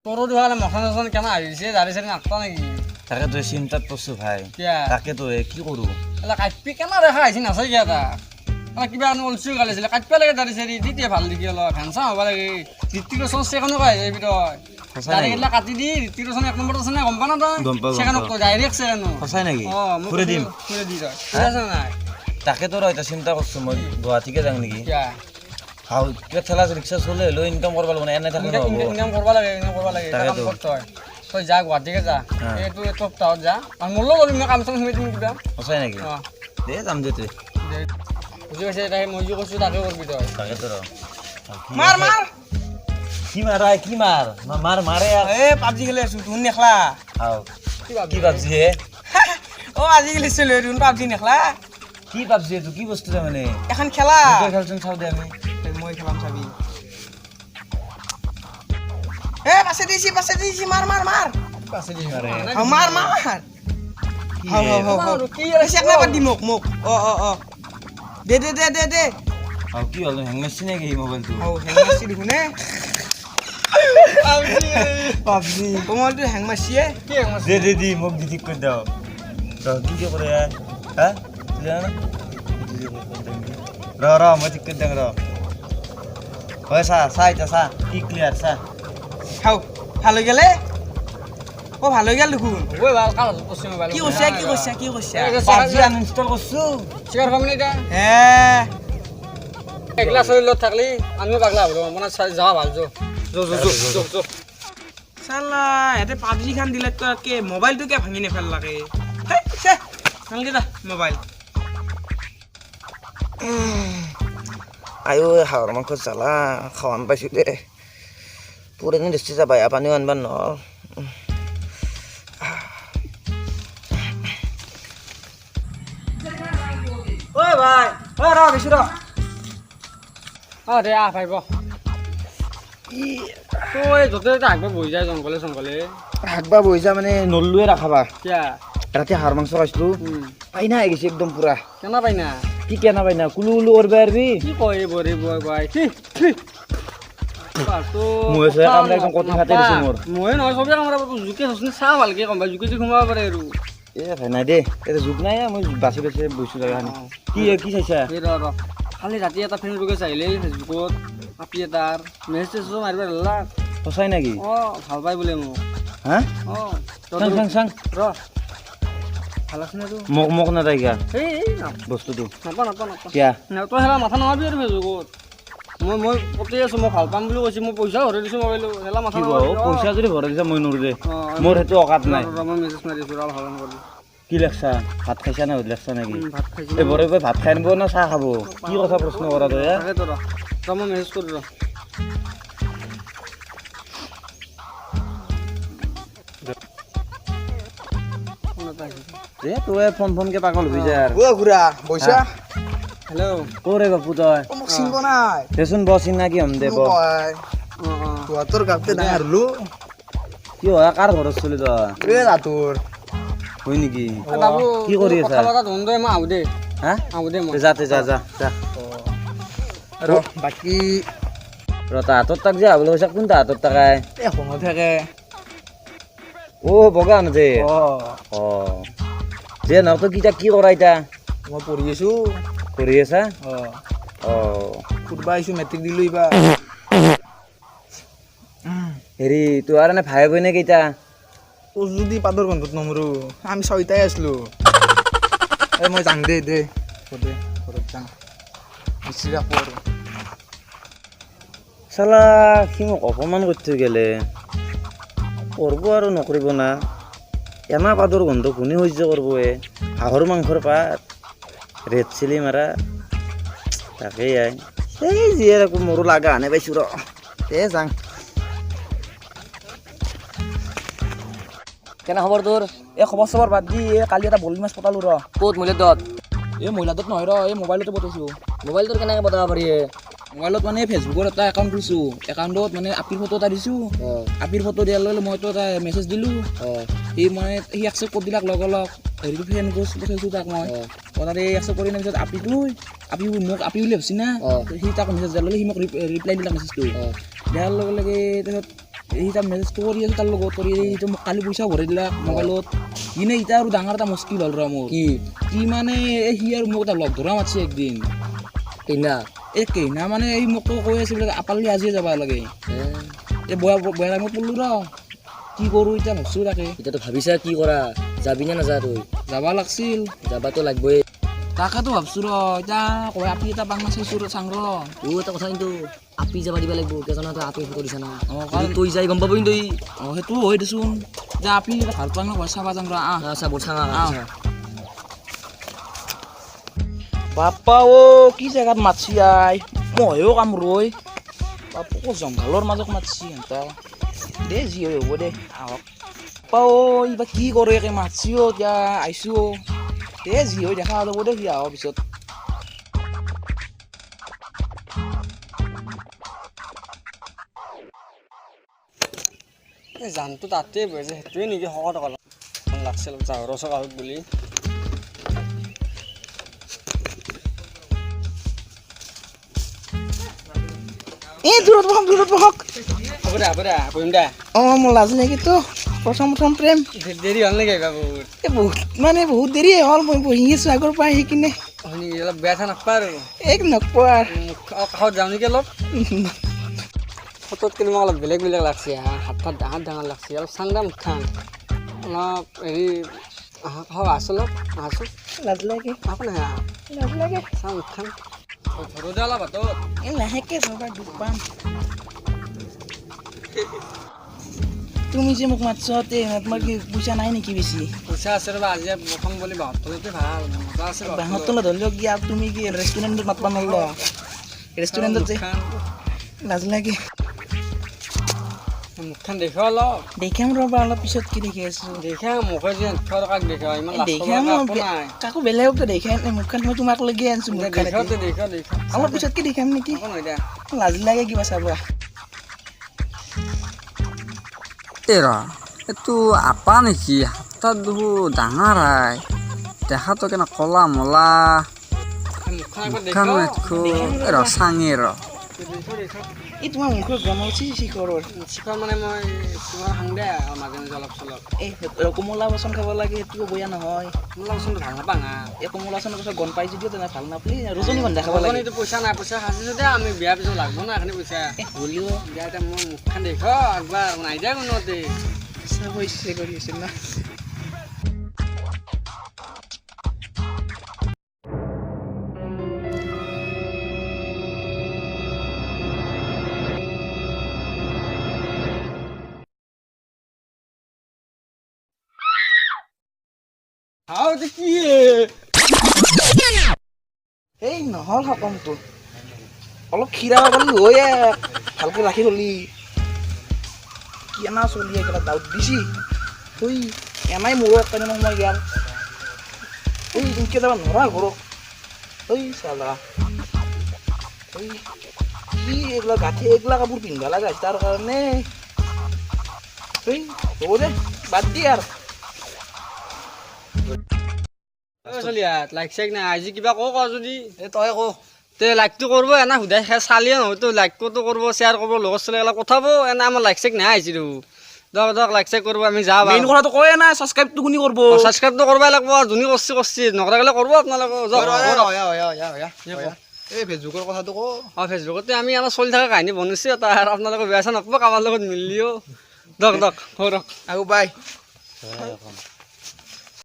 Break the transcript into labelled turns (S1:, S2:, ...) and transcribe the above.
S1: তোৰো দুহালে মখন কেনে আহিছে জাৰি চাৰি নাকটা নেকি
S2: তাকে তই চিন্তাত পৰছো ভাই তাকে তই কি কৰো
S1: এলা কাটপি কেনে দেখা আহিছে নাচাই কিয়া এটা কিবা অলচি গালিছিলে কাটবা লাগে দাৰি চাৰি তেতিয়া ভাল দেখি অলপ হেণ্ডচাম হ'ব লাগে ঋতিক ৰোশন সেখানো পাই যাবি তই দাৰি গিলা কাটি দি ঋতিক ৰোশন এক নম্বৰত আছে না গম পা না তই সেখানো ডাইৰেক্ট সেখানো
S2: সঁচাই নেকি
S1: ফুৰে দিম ফুৰে দি তই ফুৰে আছে নাই
S2: তাকে তোৰ এটা চিন্তা কৰছো মই গুৱাহাটীকে যাওঁ নেকি
S1: কিয়া
S2: হাও কিবা ঠেলা ৰিক্সা চলে লৈ ইনকাম কৰিব লাগিব এনে থাকি নহ'ব
S1: ইনকাম কৰিব লাগে কাম কৰ তই যা গুৱাহাটীকে যা এইটো সপ্তাহত যা আৰু মোলৈ কৰিম মই কাম চাম সিমাই দিম কিবা
S2: সঁচাই নেকি দে যাম দে তই
S1: বুজি পাইছে তাই মই যি কৈছোঁ তাকে কৰিবি তই
S2: তাকে তোৰ
S1: মাৰ মাৰ
S2: কি মাৰা কি মাৰ মাৰে
S1: এ পাবজি খেলি আছোঁ তুন নেখলা
S2: হাও কি পাবজি হে
S1: অ আজিকালি চলে তুন পাবজি নেখলা
S2: কি পাবজি এইটো কি বস্তু মানে
S1: এখন খেলা
S2: তই খেলচোন চাও দে আমি
S1: মই খেলাম চাবি এ পাছে দিছি মাৰ মাৰ মাৰ
S2: পাছে দি মাৰে
S1: মাৰ মাৰ কি আছে একলা বাদ দি মোক অ দে
S2: হাও কি হ'ল হেং মাৰছি নেকি মোবাইলটো
S1: হেং মাৰছি দেখোন পাবজি মোবাইলটো হেং মাৰছি কি হেং মাৰছি
S2: দে দি মোক দি ঠিক কৰি দাও কি কৰে হা জানা ৰ মই ঠিক কৰি দিম ৰ হয় চা এতিয়া কি ক্লিয়াৰ চা
S1: খাও ভাল হৈ গেলে ভাল হৈ গেল দেখোন ঐ ভাল কাল পশ্চিম মোবাইল কি কৈছা
S2: পাবজি আনইনষ্টল কৰছো
S1: চিগাৰ খাম নে হে একলা চলি লত থাকলি আমিও পাগলা হলো মানে যাওয়া ভাল যো সালা এতে পাবজি খান দিলে তো কে মোবাইলটো কে ভাঙি নেফেল লাগে হে ভাঙি দা মোবাইল
S2: আয়ো হাঁহৰ মাংস জ্বালা খাৱান পাইছোঁ দে পুৰণি দৃষ্টি যাবা পানীও আনবাৰ নহ'ল
S1: ঐ ভাই ৰ বেছি ৰ দে ভাইব তই য'তে ত'তে আগবা বহি যায় জংঘলে
S2: হাকবা বহি যা মানে নল্লুৱে ৰাখাবা
S1: কিয়া
S2: ৰাতি হাঁহৰ মাংস খাইছিলোঁ পাইনা হৈ গৈছে একদম পুৰা
S1: কেনা পাইনা
S2: কি কেনা পাইনা কুলু কুলু কৰবা আৰবি
S1: কি কয় বৰে বয় মই নহয় চবে কামৰা জোকে চচনি চা ভালকে কম জোকে সোমাব পাৰে আৰু
S2: এ ভাই নাই দে এটা জোক নাই মই বাচি বৈছোঁ জেগাখানি কি চাইছা
S1: ৰ খালি ৰাতি এটা ফ্ৰেণ্ড ৰিকুৱেষ্ট আহিলে ফেচবুকত আপি এটাৰ মেছেজ মাৰিব লালা
S2: সঁচাই নেকি
S1: ভাল পাই বোলে মোক
S2: হা চাং
S1: ৰ ভাল আছে নে তোৰ
S2: মোক নাযায় কিয়া
S1: এই
S2: বস্তুটো
S1: নাপা
S2: কিয়া
S1: তই হেলা মাথা নামাবি আৰু ফেচবুকত মই পতি আছোঁ মই ভাল পাম বুলি কৈছোঁ মই পইচা ভৰাই দিছোঁ মোবাইলো হেলা মাথা
S2: পইচা যদি ভৰাই দিছা মই নোৰো দে মোৰ সেইটো অকাত নাই
S1: মই মেছেজ মাৰি আছোঁ ভাল নকৰি
S2: কি লেখছা ভাত খাইছা নে লেখছা নেকি
S1: ভাত খাইছোঁ
S2: এই বৰে ভাত খাই নিব না চাহ খাব কি কথা প্ৰশ্ন কৰা তই
S1: তাকেতো মই মেছেজ কৰি
S2: তই ফোনকে পাগল হৈ যা
S1: বৈছা হেল্ল'
S2: ক'ৰে বাপু তই
S1: মোক চিনিব নাই
S2: দেচোন ব চিনাকি হ'ম দে
S1: তোৰ গাঁৱতে ডাঙৰ হলো
S2: কি হয় কাৰ ঘৰত চলি তই
S1: তোৰ
S2: হয় নেকি
S1: বাবু
S2: কি কৰি আছা
S1: মই আহো দে
S2: হা
S1: আহো দে মই
S2: যা
S1: আৰু বাকী
S2: ৰ তাহাঁতৰ তাক যে আবলৈ কৈছা কোন তাহাঁতৰ তাকাই
S1: সময় থাকে
S2: বগা নদে যে নহক তই কি কৰা এতিয়া
S1: মই পঢ়ি আছোঁ
S2: কৰি আছা
S1: ফুটবা আহিছোঁ মেট্ৰিক দিলোঁ এইবাৰ
S2: হেৰি তোৰ আৰু এনে ভাই বহিনে কেইটা
S1: তোৰ যদি পাদৰ বন্ধত নমৰো আমি ছয়টাই আছিলোঁ মই যাং দে ঘৰত যাং বেছি ৰাখোঁ আৰু
S2: চালা সি মোক অপমান কৰি থৈ গেলে কৰিব আৰু নকৰিব না এনা পাদৰ গন্ধ কোনে সহ্য কৰিব হাঁহৰ মাংসৰ পাত ৰেড চিলি মাৰা তাকেই এই যিয়ে আকৌ মোৰো লাগা আনে পাইছোঁ ৰ যাং
S3: কেনে খবৰ তোৰ এই খবৰ চবৰ বাদ দি কালি এটা বলি মাছ পতালোঁ ৰ ক'ত মহিলাদত এই মহিলাদত নহয় ৰ এই মোবাইলতে পতাইছোঁ মোবাইলটোৰ কেনেকৈ পতাব পাৰি মোবাইলত মানে ফেচবুকৰ এটা একাউণ্ট খুলিছোঁ একাউণ্টত মানে আপিৰ ফটো এটা দিছোঁ আপিৰ ফটো দিয়াৰ লগে লগে মইতো এটা মেছেজ দিলোঁ সি মানে সি একচেপ্ট কৰি দিলাক লগ হেৰিটো ফ্ৰেণ্ড ৰিকুৱেষ্ট পঠাইছোঁ তাক মই তাতে একচেপ্ট কৰি দিয়াৰ পিছত মোক আপি বুলি ভাবছি না সি তাক মেছেজ দিয়াৰ লগে সি মোক ৰিপ্লাই দিলাক মেছেজটো দিয়াৰ লগে লগে তাৰপিছত এই তাৰ মেছেজটো কৰি আছোঁ তাৰ লগত কৰি এইটো মোক কালি পইচা ভৰাই দিলা মোবাইলত ইনে এতিয়া আৰু ডাঙৰ এটা মুস্কিল হ'ল ৰ মোৰ কি মানে সি আৰু মোক এটা লগ ধৰা মাতিছে একদিন কেইনা মানে এই মোক কৈ আছে বোলে আপালি আজিয়ে যাব লাগে এই বয়া টাইমত পৰলো ৰ কি কৰোঁ এতিয়া ভাবছোঁ তাকে
S4: এতিয়াতো ভাবিছা কি কৰা যাবি নে নাযা তই
S3: যাব লাগছিল
S4: যাবাতো লাগবই
S3: তাকেতো ভাবছোঁ ৰ এতিয়া কয় আপি এটা পাং চাইছোঁ ৰ চাং ৰ
S4: এটা কথা কিন্তু আপি যাবা দিব লাগিব কেজনা তই আপি ফটো দিছা না
S3: কাৰণ
S4: তই যাই গম পাবি কিন্তু
S3: সেইটো হয় দেচোন এতিয়া আপি এটা ভাল পাং নহয় চাবা যাম ৰ
S4: চাব চাঙা
S3: বাপ্পা অ কি জেগাত মাতছি আই ময়ো কাম ৰৈ বাপ্পা জংঘলৰ মাজত মাতছি সিহঁতা দে যি হয় হ'ব দে আহক বাপ্পা অ ইবা কি কৰে একে মাতছি অ এতিয়া আহিছোঁ অ দে যি হয় দেখা যাব দে সি আহক পিছত
S1: এই জানটো তাতে বহিছে সেইটোৱে নেকি শকত অকল লাগছিল চাহৰ চকাহত বুলি
S3: এই দূৰত বহক
S1: হ'ব দে বহিম দে
S3: অঁ মোৰ লাজ লাগেতো প্ৰথম প্ৰেম
S1: দেৰি হ'ল নেকি আহিবা বহুত
S3: এই বহুত দেৰি হ'ল মই বহি আছোঁ আগৰ পৰা আহি কিনে
S1: অলপ বেয়া ঠা নাপায় আৰু
S3: এক নকোৱা
S1: কাষত যাওঁ নেকি অলপ ফটোত কিন্তু মোক অলপ বেলেগ লাগছে হাত ডাঙৰ লাগছে অলপ চাংদা মুখখান অলপ হেৰি আছোঁ
S3: লাজ লাগে
S1: আপুনি চাওঁ মুখখান ধৰো দে অলপ হাতত
S3: এই লাহেকৈ যাবা দুখ পাম তুমি যে মোক মাতছ তোমাৰ কি পইচা নাই নেকি বেছি
S1: পইচা আছে ৰ'বা আজি প্ৰথম বুলি বাহঁতলতে ভাল মজা আছে
S3: বাহঁত তলত ধৰিলেও কি আৰু তুমি কি ৰেষ্টুৰেণ্টত মাতবা নলোৱা ৰেষ্টুৰেণ্টত যে লাজ লাগে
S1: মুখখন দেখুৱা অলপ
S3: দেখাম ৰ'বা অলপ পিছত কি দেখি আছোঁ
S1: দেখা মুখে যে কাক দেখুৱা ইমান
S3: দেখাম
S1: নাই
S3: কাকো বেলেগকতো দেখাই নাই মুখখন মই তোমাক লাগি আনিছোঁ
S1: দেখা
S3: অলপ পিছত কি দেখাম নেকি
S1: নহয় দে
S3: লাজ লাগে কিবা চাবা
S1: তেৰা এইটো আপা নেকি হাতত বহুত ডাঙৰ আই দেখাতো কেনে কলা মলা মুখখন চাঙে
S3: এই তোমাৰ মুখৰ গমল চিকৰৰ
S1: চিকন মানে মই তোমাৰ সাংদে মাজে মাজে অলপ চলপ
S3: এই কমলা বাচন খাব লাগে সেইটো বয়া নহয়
S1: কমলা বাচনটো ভাল নাপাওঁ
S3: এই কমলা বাচনৰ পিছত গম পাই যদিও তেনে ভাল নাপালি ৰজনীগন্ধা খাব লাগে
S1: এইটো পইচা নাই পইচা সাজিছোঁ দে আমি বিয়াৰ পিছত লাগব না এখিনি পইচা
S3: হ'লেও
S1: বিয়া এতিয়া মোৰ মুখখন দেখ একবাৰ নাই দিয়া কোনোতে
S3: চাব ইচ্ছে কৰি আছিল না
S1: কি
S3: এই নহ'ল সকামটো অলপ খিৰা পালি হৈ ভালকৈ ৰাখি থলি কেনা চলি একেটা দাউত দিছি ঐ এনাই মোৰো একটানে সময় গেল ঐ ইনকে যাব নৰা ঘৰত ঐ চালা ঐ কি এইগিলা গাঁঠি এইগিলা কাপোৰ পিন্ধবা লগা হৈছে তাৰ কাৰণে ঐ হ'ব দে বাদ দি আৰু
S1: লাইক চাইক নাই আজি কিবা কওঁ যদি তই কওঁ তে লাইকটো কৰিব এনে সুধাই চালিয়ে নহয় তো লাইকটো কৰিব শ্বেয়াৰ কৰিব লগত চলি অলপ পঠাব এনে আমাৰ লাইক চাইক নাই আহিছিলোঁ দক লাইক চাইক কৰিব আমি যাওঁ
S3: মেইন কথাটো কয়ে নাই ছাবস্ক্ৰাইবটো কোনে কৰিব
S1: ছাবস্ক্ৰাইবটো কৰিবই লাগিব আৰু যোনে কৰিছে নকৰা গ'লে কৰিব আপোনালোকে
S3: এই ফেচবুকৰ কথাটো কওঁ
S1: ফেচবুকতে আমি আমাৰ চলি থকা কাহিনী বনাইছোঁ এটা আৰু আপোনালোকে বেয়া চেয়া নকব কাৰোবাৰ লগত মিলিও দক হ'ব দক
S3: আৰু বাই